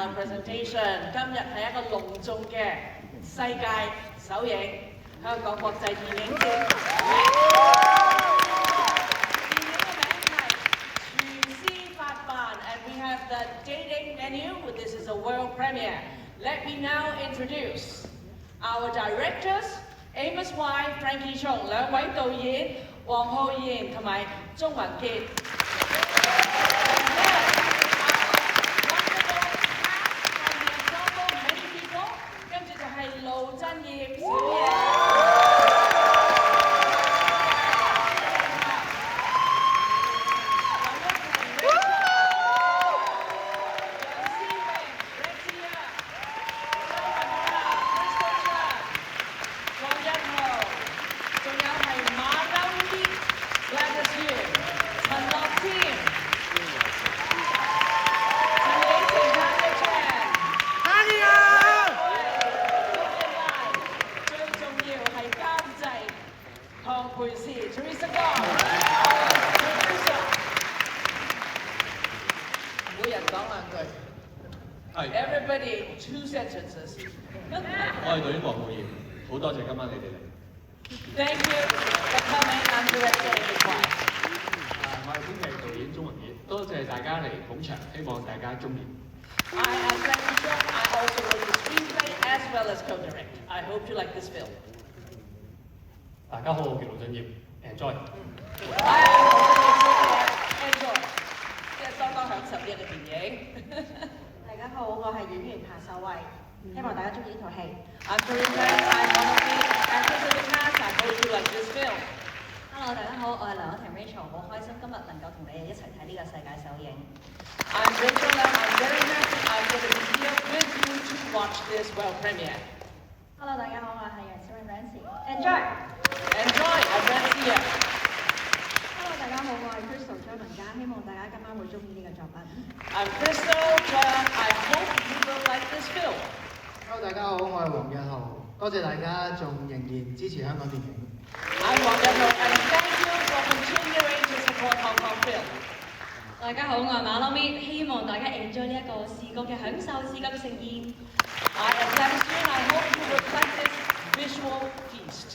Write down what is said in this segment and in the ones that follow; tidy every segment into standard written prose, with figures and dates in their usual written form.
gala presentation。今日係一個隆重嘅世界首映香港國際電影節。電影嘅名係廚師發辦 ，and we have the dating menu. This is a world premiere. Let me now introduce our directors, Amos Y, Frankie Chung 兩位導演，黃浩然同埋鍾文傑。盧振業小爺。Everybody, 2 sentences. 我係導演黃浩然，好多謝今晚你哋嚟。Thank you for coming. I'm director of the choir. 我係編劇導演鍾文傑，多謝大家嚟捧場，希望大家中意。I am Frankie Chung. I also wrote the screenplay as well as co-direct. I hope you like this film. 大家好，我叫盧振業 ，enjoy。Enjoy， 即係相當享受呢一個電影。大家好，我係演員彭秀慧，希望大家中意呢套戲。I'm Corinne Van. I'm one of the actors in the cast. I hope you like this film. Hello， 大家好，我係梁可婷 Rachel， 好開心今日能夠同你哋一齊睇呢個世界首映。I'm Rachel Lam. I'm very happy I'm going to be here with you to watch this world premiere. Hello， 大家好，我係楊小穎 Nancy。Enjoy。Enjoy. I'm Nancy. Hello， 大家好，我係 Crystal 張文嘉，希望大家今晚會中意呢個作品。I'm Crystal. I hope you will like this film. Hello， 大家好，我係黃日豪，多謝大家仲仍然支持香港電影。I'm Wang Yunho, and thank you for continuing to support Hong Kong film. 大家好，我係馬騮咪，希望大家 enjoy 呢一個視覺嘅享受、視覺嘅盛宴。I am Gladys Yuen. I hope you will like this visual feast.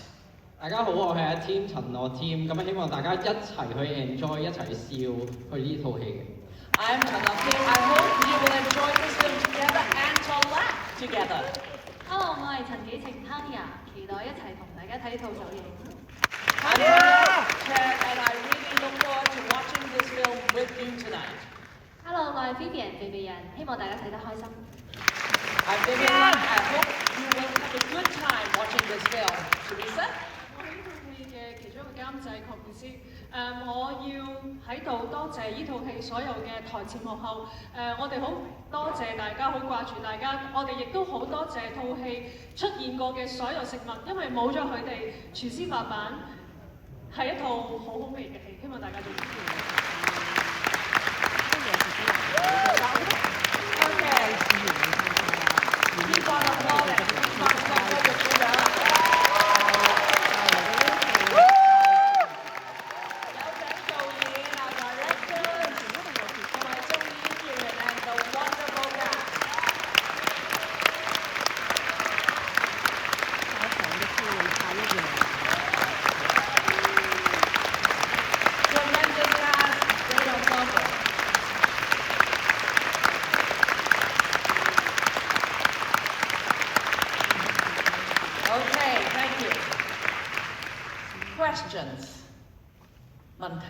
大家好，我係阿 Tim 陳樂 Tim，咁希望大家一齊去 enjoy， 一齊笑去呢套戲嘅。I'm Chen Kim. I hope you will enjoy this film together and to laugh together. Hello， 我係陳紀晴 Tanya， 期待一齊同大家睇呢套首映。I'm Chen, and I really look forward to watching this film with you tonight. Hello， 我係 Vivian 肥肥人，希望大家睇得開心。I'm Vivian. I hope you will have a good time watching this film. Teresa? 我係呢套戲嘅其中一個監製鄺健師。我要喺度多謝呢套戲所有嘅台前幕後。我哋好多謝大家，好掛住大家。我哋亦都好多謝套戲出現過嘅所有食物，因為冇咗佢哋，廚師發辦係一套好好味嘅戲，希望大家中意。Keep on applauding. Keep on applauding. 問題，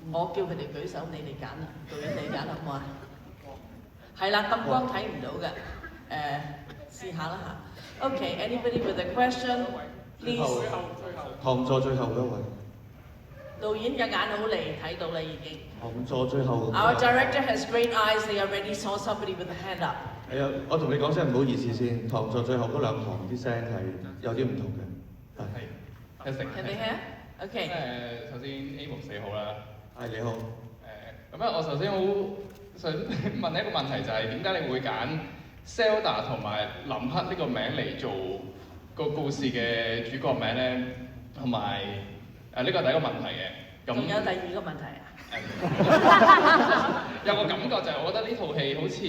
我叫佢哋舉手，你哋揀啦，導演你揀好唔好啊？係啦，咁光睇唔到嘅，試下啦嚇。Okay, anybody with a question, please。旁座最後嗰位。導演嘅眼好利，睇到啦已經。旁座最後。Our director has great eyes. They already saw somebody with a hand up。係啊，我同你講聲唔好意思先，旁座最後嗰兩行啲聲係有啲唔同嘅。係。一成。Can they hear? OK。首先 Amos 你好啦。係你好。咁啊，我首先好想問一個問題，就係點解你會揀 Zelda 同埋林克呢個名嚟做個故事嘅主角名咧？同埋呢個係第一個問題嘅。仲有第二個問題啊？有個感覺就係我覺得呢套戲好似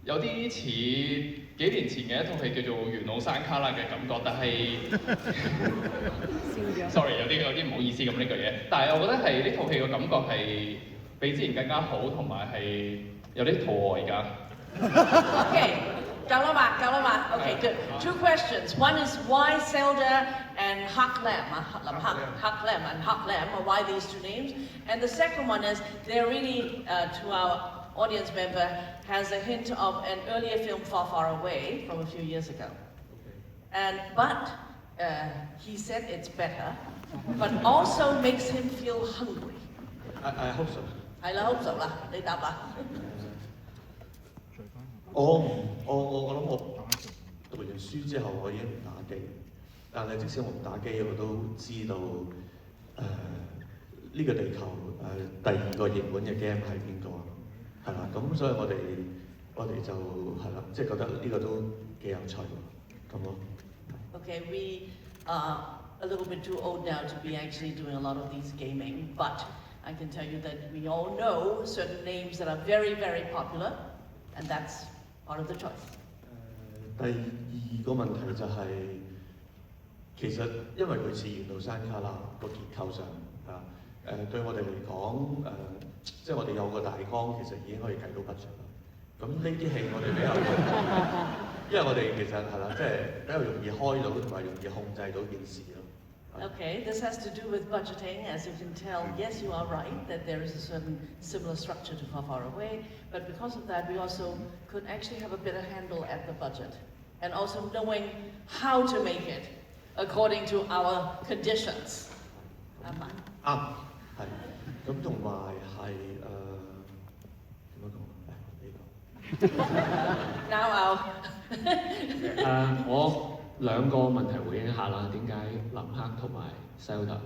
有啲似幾年前嘅一套戲叫做《緣路山旮旯》嘅感覺，但係sorry 有啲唔好意思咁呢句嘢，但係我覺得係呢套戲嘅感覺係比之前更加好，同埋係有啲肚餓而家。Okay, Galama. Okay, good. Two questions. One is why Zelda and Hak Lem, Hak Lem, or why these two names? And the second one is they're really, to our audience member, has a hint of an earlier film, Far, Far Away, from a few years ago. But he said it's better, but also makes him feel hungry. I hope so. 係啦，hope so啦，你答啦。我諗我讀完書之後，我已經唔打機，但係即使我唔打機，我都知道呢個地球第二個熱門嘅 game 係邊個，係啦，咁所以我哋就係啦，即係覺得呢個都幾有趣咁咯。Okay, we are a little bit too old now to be actually doing a lot of these gaming, but I can tell you that we all know certain names that are very, very popular, and that's part of the choice. 第二個問題就係、其實因為佢似緣路山旮旯個結構上對我哋嚟講即係我哋有個大綱，其實已經可以計到 budget 啦。咁呢啲戲我哋比較因為我哋其實係啦，即係比較容易開到同埋容易控制到件事咯。Okay, this has to do with budgeting. As you can tell, yes, you are right that there is a certain similar structure to Far, Far Away, but because of that, we also could actually have a better handle at the budget, and also knowing how to make it according to our conditions. 啱，係。咁同埋係點樣講？你講。Now our 我兩個問題回應一下啦。點解林克同埋 Zelda？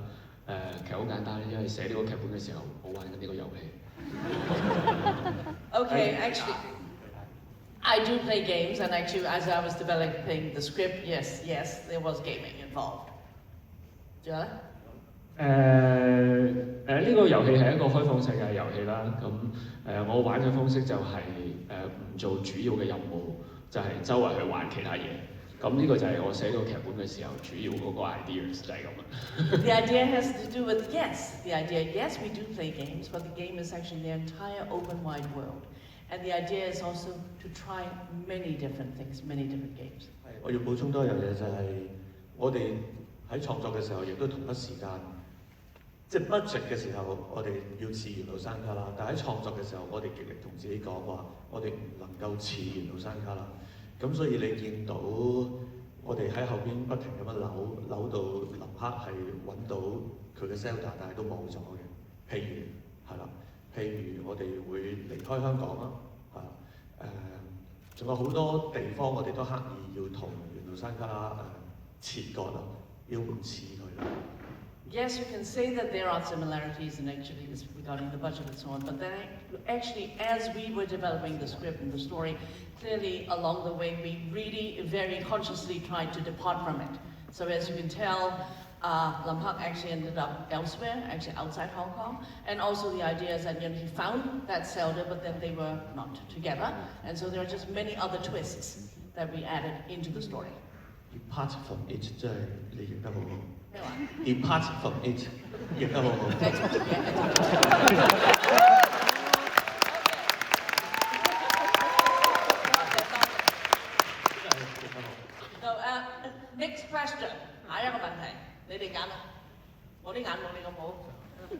其實好簡單，因為寫呢個劇本嘅時候，我玩緊呢個遊戲。Okay, actually, I do play games, and actually, as I was developing the script, yes, there was gaming involved. 仲有咧？呢個遊戲係一個開放世界遊戲啦。咁我玩嘅方式就係唔做主要嘅任務，就係周圍去玩其他嘢。咁呢個就係我寫呢個劇本嘅時候主要嗰個 ideas 就係咁啦。The idea has to do with yes, we do play games, but the game is actually the entire open wide world. And the idea is also to try many different things, many different games. 我要補充多一樣嘢就係、我哋喺創作嘅時候，亦都同一時間，即係 budget 嘅時候，我哋要似緣路山旮旯，但喺創作嘅時候，我哋極力同自己講話，我哋唔能夠似緣路山旮旯。咁所以你見到我哋喺後邊不停咁樣扭到林克係揾到佢嘅 Zelda， 但係都冇咗嘅。譬如係啦，譬如我哋會離開香港啦，仲有好多地方我哋都刻意要同緣路山旮旯切割啦，要唔似佢啦。Yes, you can say that there are similarities in actually this regarding the budget and so on, but then actually as we were developing the script and the story, clearly along the way we really very consciously tried to depart from it. So as you can tell, Lam Hak actually ended up elsewhere, actually outside Hong Kong, and also the idea is that he found that Zelda, but then they were not together, and so there are just many other twists that we added into the story. Depart from it 真係你譯得好好。咩話 Depart from it 譯得好好。繼續譯嘅。So, next question， 下一個問題，你哋揀啦。我啲眼冇你咁好。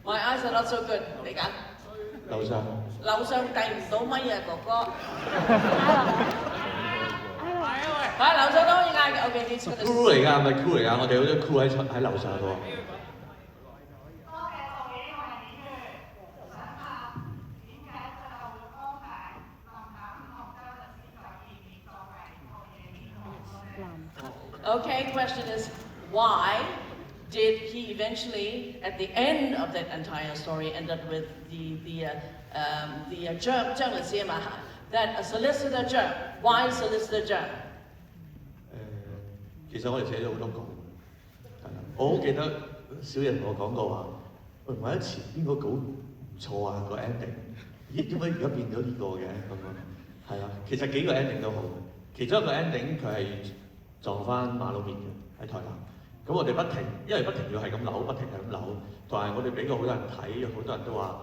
My eyes are not so good， 你揀。樓上。樓上遞唔到咪啊，哥哥。係樓上都可以嗌嘅。OK， this one is。Cool 嚟㗎，唔係 cool 嚟㗎，我哋好多 cool 喺樓上喎。Okay, question is why did he eventually, at the end of that entire story, end up with the journalist that a solicitor Zheng? Why solicitor Zheng? 其實我哋寫咗好多稿，係啦，我好記得小人同我講過話，喂，我喺前邊嗰稿唔錯啊個 ending，咦點解而家變咗呢個嘅咁樣？係啦，其實幾個 ending 都好，其中一個 ending 佢係撞翻馬路面嘅喺台南。咁我哋不停，因為不停要係咁扭，不停係咁扭，同埋我哋俾過好多人睇，好多人都話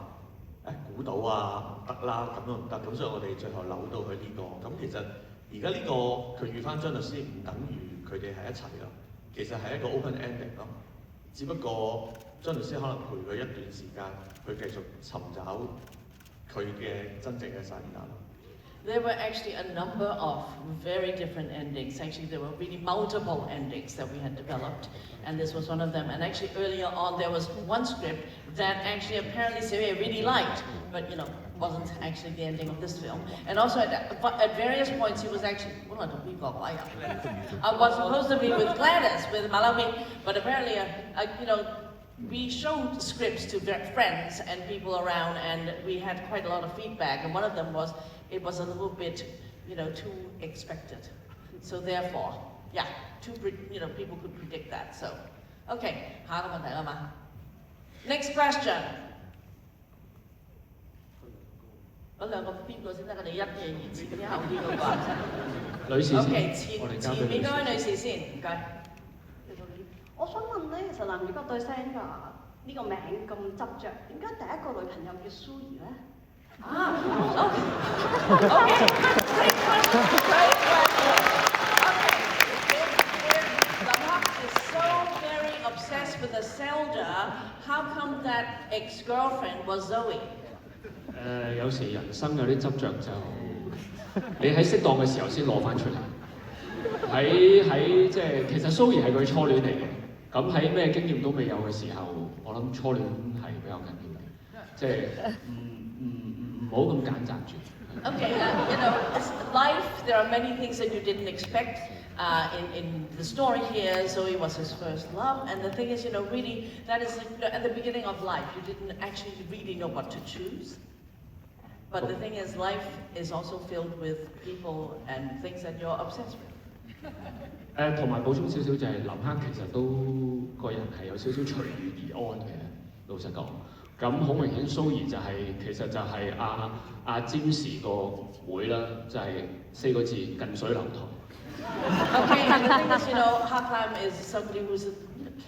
估到啊，唔得啦，咁都唔得，咁所以我哋最後扭到佢呢個。咁其實而家呢個佢遇翻張律師唔等於佢哋係一齊咯，其實係一個 open ending 咯。只不過張律師可能陪佢一段時間，去繼續尋找佢嘅真正嘅世界。There were actually a number of very different endings. Actually, there were really multiple endings that we had developed, and this was one of them. And actually, earlier on, there was one script that actually apparently Sylvia really liked, but wasn't actually the ending of this film. And also, at various points, he was actually I was supposed to be with Gladys, with Malawi, but apparently, we showed scripts to friends and people around, and we had quite a lot of feedback. And one of them was, it was a little bit, too expected. So therefore, yeah, people could predict that. So, okay, 下一個問題啦嘛。Next question. 嗰兩個邊個先得？我哋一嘢而前啲後啲嗰個。女士先。OK，前面嗰位女士先，唔該。我想問咧，其實男主角對 Sandra 呢個名咁執着，點解第一個女朋友叫 Sui 咧？is so very obsessed with Zelda. How come that ex-girlfriend was Zoe? 有時人生有啲執着就，你喺適當嘅時候先攞翻出嚟。喺即係其實 Zoe 係佢初戀嚟嘅。咁喺咩經驗都未有嘅時候，我諗初戀係比較緊要嘅，即係唔好咁揀擇住。Okay, life, there are many things that you didn't expect. In the story here, Zoe was his first love, and the thing is, really, that is at the beginning of life. You didn't actually really know what to choose. But the thing is, life is also filled with people and things that you're obsessed with. 同埋補充少少就係林克其實都個人係有少少隨遇而安嘅，老實講。咁好明顯蘇怡就其實就係阿詹士個妹啦，就係4個字近水樓台。Okay, and the thing is, Haklam is somebody who's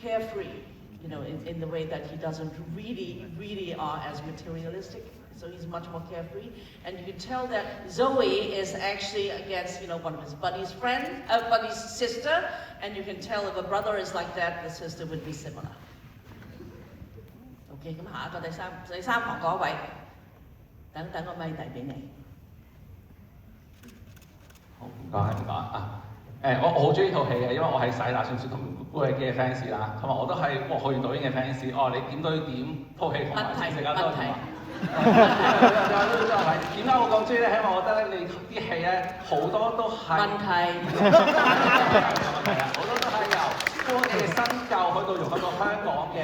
carefree, in the way that he doesn't really are as materialistic. So he's much more carefree, and you can tell that Zoe is actually against, one of his buddy's sister, and you can tell if a brother is like that, the sister would be similar. Okay, 咁下一個第三行嗰位，等個咪遞俾你。好，唔該啊。我好中意套戲嘅，因為我係洗打算雪同姑嘅 fans 啦，同埋我都係黃浩然導演嘅 fans。你點對點套戲同埋時間都點啊？點解我咁中意咧？因為我覺得咧，你啲戲咧好多都係問題，好多都係由科技嘅新舊去到融合到香港嘅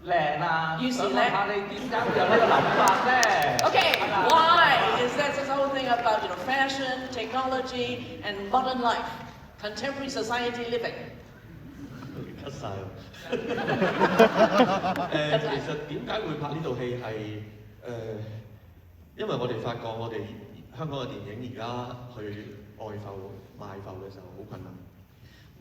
靚啊。於是咧，下你點解會有呢個諗法咧 ？Okay, why is that this whole thing about fashion, technology, and modern life, contemporary society living? 咳曬其實點解會拍呢套戲係因為我哋發覺我哋香港嘅電影而家去外埠賣埠嘅時候好困難。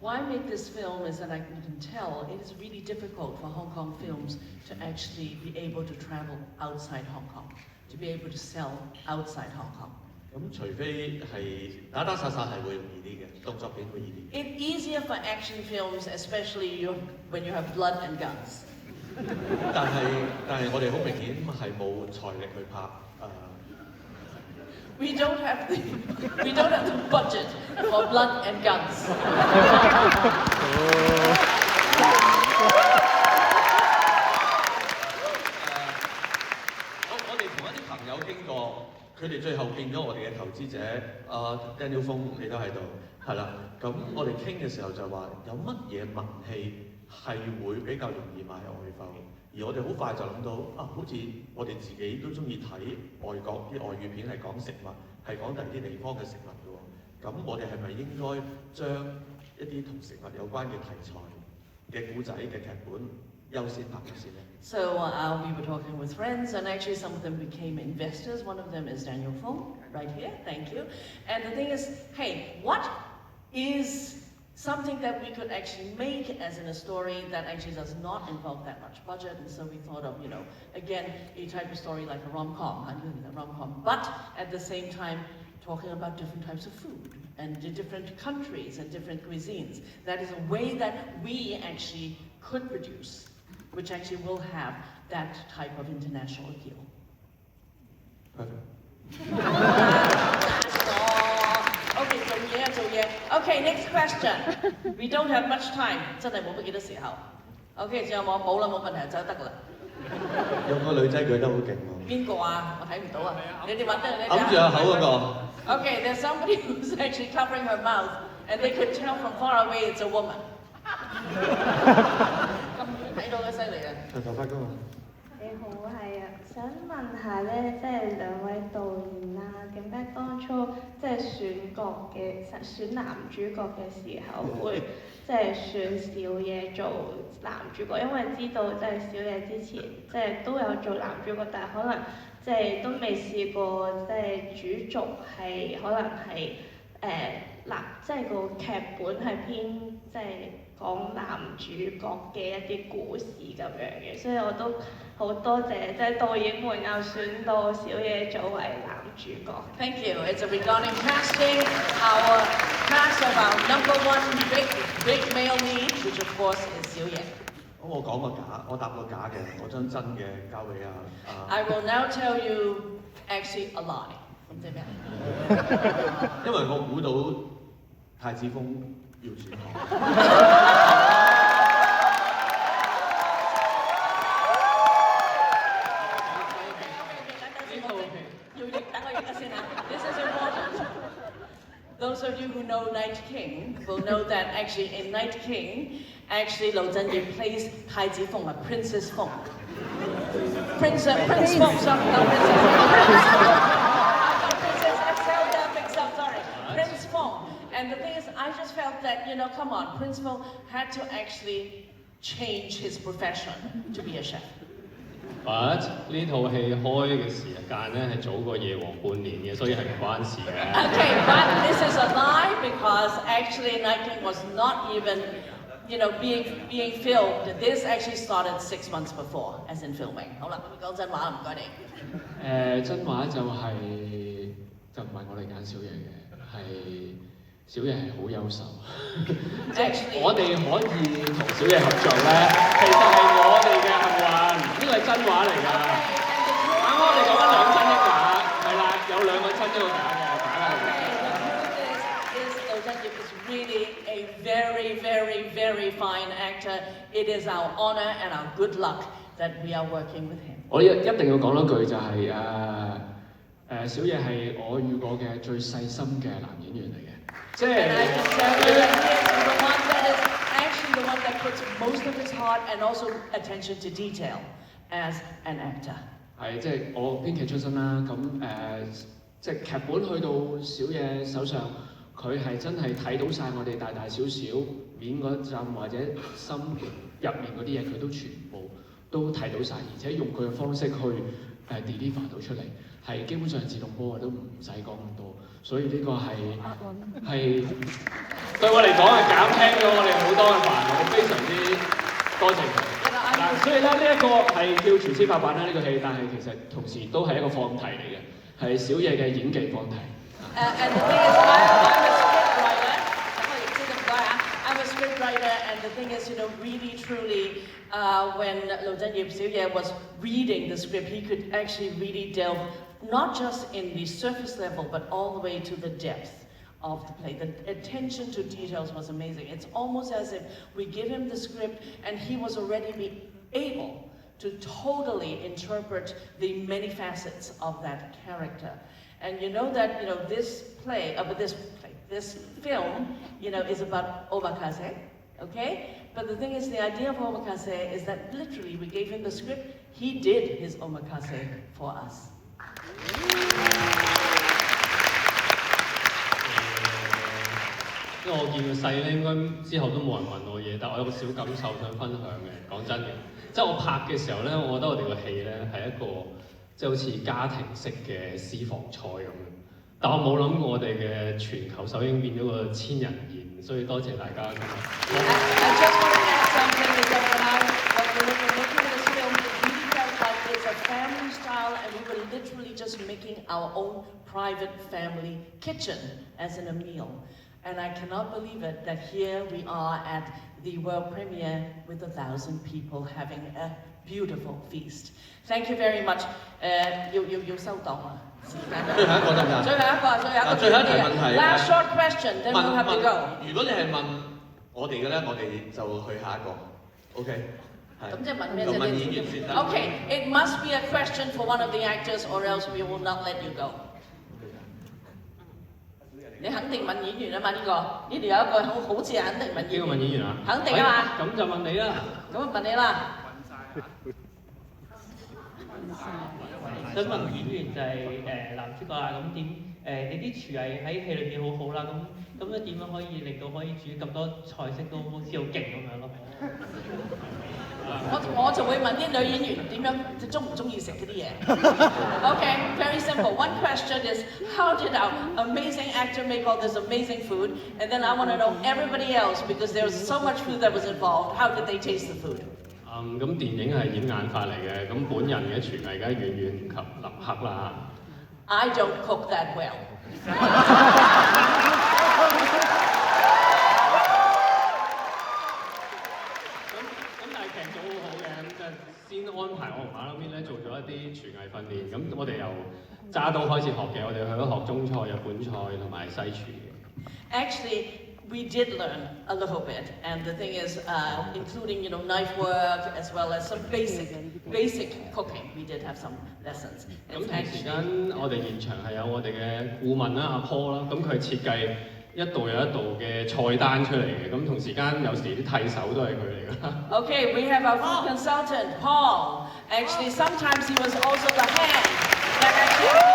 Why make this film is that you can tell it is really difficult for Hong Kong films to actually be able to travel outside Hong Kong, to be able to sell outside Hong Kong. 咁除非係打打殺殺係會容易啲嘅，動作片會易啲。It's easier for action films, especially when you have blood and guns. 但係我哋好明顯係冇財力去拍We don't have the budget for blood and guns. 我哋同一啲朋友傾過，佢哋最後變咗我哋嘅投資者Daniel Fung 你都喺度，係啦。咁我哋傾嘅時候就話有乜嘢文戲係會比較容易賣外埠，而我哋好快就諗到好似我哋自己都中意睇外國啲外語片係講食物，係講第二啲地方嘅食物嘅喎。咁我哋係咪應該將一啲同食物有關嘅題材嘅故仔嘅劇本優先拍嘅先咧？ So we were talking with friends, and actually some of them became investors. One of them is Daniel Fung, right here. Thank you. And the thing is, hey, what is something that we could actually make as in a story that actually does not involve that much budget? And so we thought of, you know, again, a type of story like a rom-com, but at the same time talking about different types of food and the different countries and different cuisines. That is a way that we actually could produce, which actually will have that type of international appeal. Perfect. That's all. Okay, 做嘢. Okay, next question. We don't have much time. 真係冇乜幾多時候. Okay, 仲有冇？冇啦，冇問題，走得㗎啦。有個女仔舉得好勁喎。邊個啊？我睇唔到啊。你哋揾得你哋。揞住個口嗰個。Okay, there's somebody who's actually covering her mouth, and they could tell from far away it's a woman. 咁睇到嘅犀利啊！長頭髮㗎嘛。你好，係啊，想問下咧，即係兩位導演啦，點解當初即係選男主角嘅時候會即係選小野做男主角？因為知道即係小野之前即係都有做男主角，但係可能即係都未試過即係主軸係可能係即係個劇本係偏即係講男主角嘅一啲故事咁樣嘅，所以我都好多謝即係導演們又選到小野作為男主角。Thank you. It's regarding casting our cast of our #1 big male lead, which of course is 小野。我講個假，我答個假嘅，我將真嘅交俾I will now tell you actually a lie. 咁即係咩？因為我估到太子峰要轉行。This is important. Those of you who know Night King will know that actually in Night King, actually Lou Zhenyi plays 太子凤, Princess Feng. Prince Feng, sorry, not Princess. Princess Excel there, mixed up, sorry. Prince Feng. And the thing is, I just felt that, you know, come on, Prince Feng had to actually change his profession to be a chef. But 呢套戲開嘅時間咧係早過夜王半年嘅，所以係唔關事嘅。Okay, but this is a lie because actually Night King was not even, you know, being filmed. This actually started 6 months before, as in filming. 好啦，咁講真話，唔該你。真話就唔係我哋揀小野嘅，係小野係好優秀。我哋可以同小野合作咧，其實係我哋嘅幸運，呢個係真話嚟㗎。啱啱我哋講緊兩真一假，係啦，有兩個真一個假嘅，假嘅。Lou Zhenyi is really a very, very, very fine actor. It is our honor and our good luck that we are working with him. 我一定要講多句就係小野係我遇過嘅最細心嘅男演員嚟嘅。And I can tell you that he is the one that is actually the one that puts most of his heart and also attention to detail as an actor. 係即係我編劇出身啦，咁即係劇本去到小野手上，佢係真係睇到晒我哋大大小小面嗰陣或者心入面嗰啲嘢，佢都全部都睇到晒，而且用佢嘅方式去deliver 到出嚟，係基本上自動波都唔使講咁多，所以呢個係對我嚟講係減輕咗我哋好多嘅煩惱，非常之多謝佢。嗱，所以咧呢一個係叫全司法版啦呢個戲，但係其實同時都係一個放題嚟嘅，係小野嘅演技放題。And the thing is, I'm a scriptwriter, and the thing is, you know, really truly, when Lou Zhenyi Xiu Ye was reading the script, he could actually really delve not just in the surface level, but all the way to the depth of the play. The attention to details was amazing. It's almost as if we give him the script and he was already able to totally interpret the many facets of that character. And you know that, you know, this film, you know, is about omakase, okay? But the thing is, the idea of omakase is that literally we gave him the script, he did his omakase for us. 因為我見佢細咧，應該之後都冇人問我嘢，但我有個小感受想分享嘅。講真嘅，即係我拍嘅時候咧，我覺得我哋個戲咧係一個即係好似家庭式嘅私房菜咁樣。但我冇諗過我哋嘅全球首映變咗個千人宴，所以多謝大家。It's a family style, and we were literally just making our own private family kitchen as in a meal. And I cannot believe it that here we are at the world premiere with 1,000 people having a beautiful feast. Thank you very much. 要收檔啦。最後一個得唔得？最後一題問題。Last short question, then we'll have to go. 如果你係問我哋嘅咧，我哋就去下一個。OK。咁即係問咩啫？問演員先啦。Okay, it must be a question for one of the actors, or else we will not let you go. 你肯定問演員啊嘛？呢度有一個好似肯定問演員。邊個問演員啊？肯定啊嘛。咁就問你啦。咁啊問你啦。想問演員就係男主角啦，咁點你啲廚藝喺戲裏邊好好啦，咁樣點樣可以令到可以煮咁多菜式都好似好勁咁樣咯？我就會問啲女演員點樣中唔中意食嗰啲嘢。Okay, very simple. One question is, how did our amazing actor make all this amazing food? And then I want to know everybody else because there was so much food that was involved. How did they taste the food? 咁電影係演眼法嚟嘅，咁本人嘅廚藝梗係遠遠唔及林克啦。I don't cook that well. 但係劇組好好嘅，咁就先安排我同馬騮邊咧做咗一啲廚藝訓練，咁我哋由揸刀開始學嘅，我哋去咗學中菜、日本菜同埋西廚嘅。Actually, we did learn a little bit, and the thing is, including knife work as well as some basic cooking. We did have some lessons. 咁同時間，我哋現場係有我哋嘅顧問啦，阿 Paul 啦，咁佢設計一道又一道嘅菜單出嚟嘅，咁同時間有時啲替手都係佢嚟㗎。Okay, we have our food consultant, Paul. Actually, sometimes he was also the hand that actually.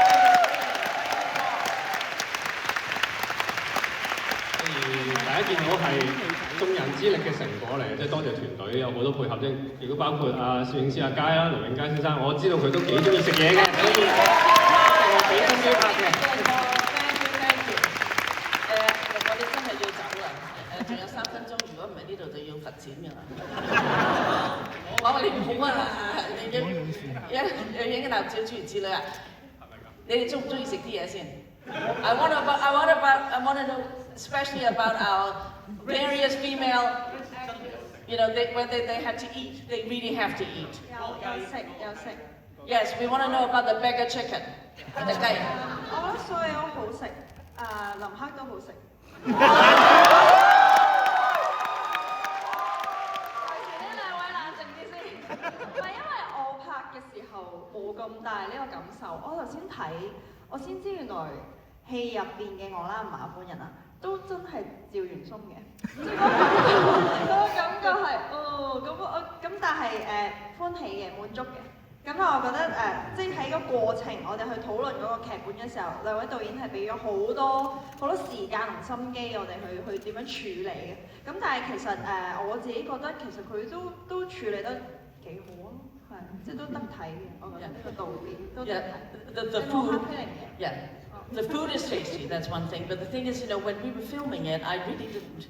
大家見到係眾人之力嘅成果嚟，即係多謝團隊有好多配合啫，亦都包括攝影師阿佳啦、梁永佳先生，我知道佢都幾中意食嘢嘅，所以我幾中意拍嘅。我哋真係要走啦，仲有3分鐘，如果唔係呢度就要罰錢㗎啦。我話你唔好啊，你影男照諸如此類啊，你哋中唔中意食啲嘢先？ I want to know especially about our various female, whether they have to eat. They really have to eat. 有食。Yes, we want to know about the beggar chicken. 隻雞。我覺得所有好食，林克都好食。呢兩位冷靜啲先，唔係因為我拍嘅時候冇咁大呢個感受，我頭先睇。 我先知原來戲入邊嘅我啦，唔係我本人啊，都真係趙元松嘅，即係嗰個感覺係，咁但係歡喜嘅，滿足嘅。咁我覺得即係喺個過程，我哋去討論嗰個劇本嘅時候，兩位導演係俾咗好多時間同心機，我哋去點樣處理嘅。咁但係其實我自己覺得其實佢都處理得幾好啊。 即係都得睇嘅，我覺得呢個導演都得睇。The food, yeah, the food is tasty. That's one thing. But the thing is, when we were filming it, I really didn't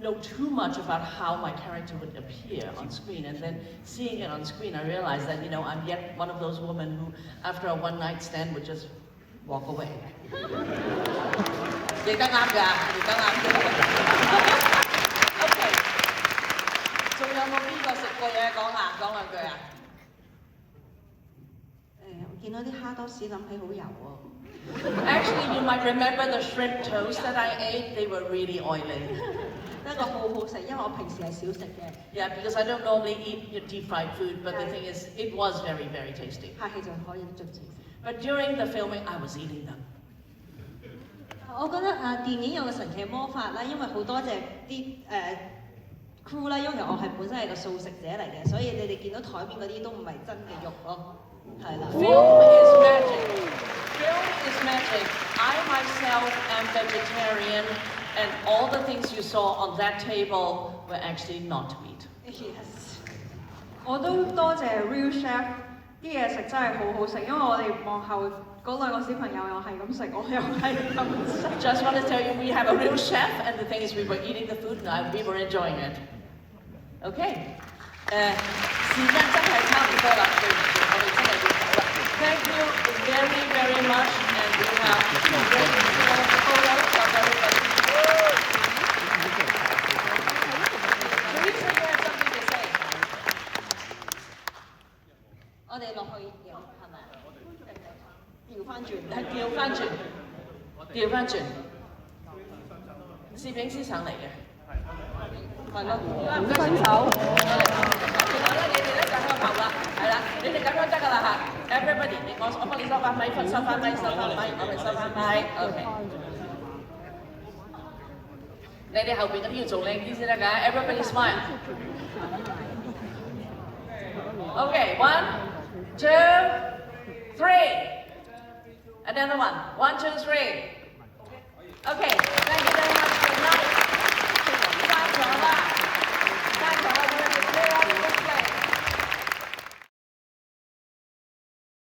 know too much about how my character would appear on screen. And then seeing it on screen, I realized that I'm yet one of those women who, after a one-night stand, would just walk away. 你得啱㗎，你得啱㗎。OK， 仲有冇邊個食過嘢講兩句啊？ 我見到啲蝦多士諗起好油喎。Actually, you might remember the shrimp toast that I ate. They were really oily. 呢個好好食，因為我平時係少食嘅。Yeah, because I don't normally eat deep fried food, but the thing is, it was very, very tasty. 下戲就可以盡情食。But during the filming, I was eating them. 我覺得電影有個神奇魔法啦，因為好多謝啲crew 啦，因為我係本身係個素食者嚟嘅，所以你哋見到台面嗰啲都唔係真嘅肉咯。 Film is magic. Film is magic. I myself am vegetarian, and all the things you saw on that table were actually not meat. Yes，我都多謝 Real Chef，啲嘢食真係好好食，因為我哋幕後嗰兩個小朋友又係咁食，我又係咁食。Just want to tell you, we have a real chef, and the thing is, we were eating the food, and we were enjoying it. Okay. 時間真係差唔多啦，對唔住，我哋真係要走啦。Thank you very very much, and we have great photos of everybody. Teresa, you have something to say. 我哋落去影係咪？調翻轉，係調翻轉，調翻轉。攝影師上嚟嘅。係咯，唔該伸手。然後咧，你哋咧就向後啦，係啦，你哋咁樣得㗎啦嚇。Everybody， 我幫你收翻咪，收翻咪，收翻咪，我哋收翻咪。OK。你哋後邊嗰啲要做靚啲先得㗎。Everybody smile。Okay, 1, 2, 3. Another one. 1, 2, 3.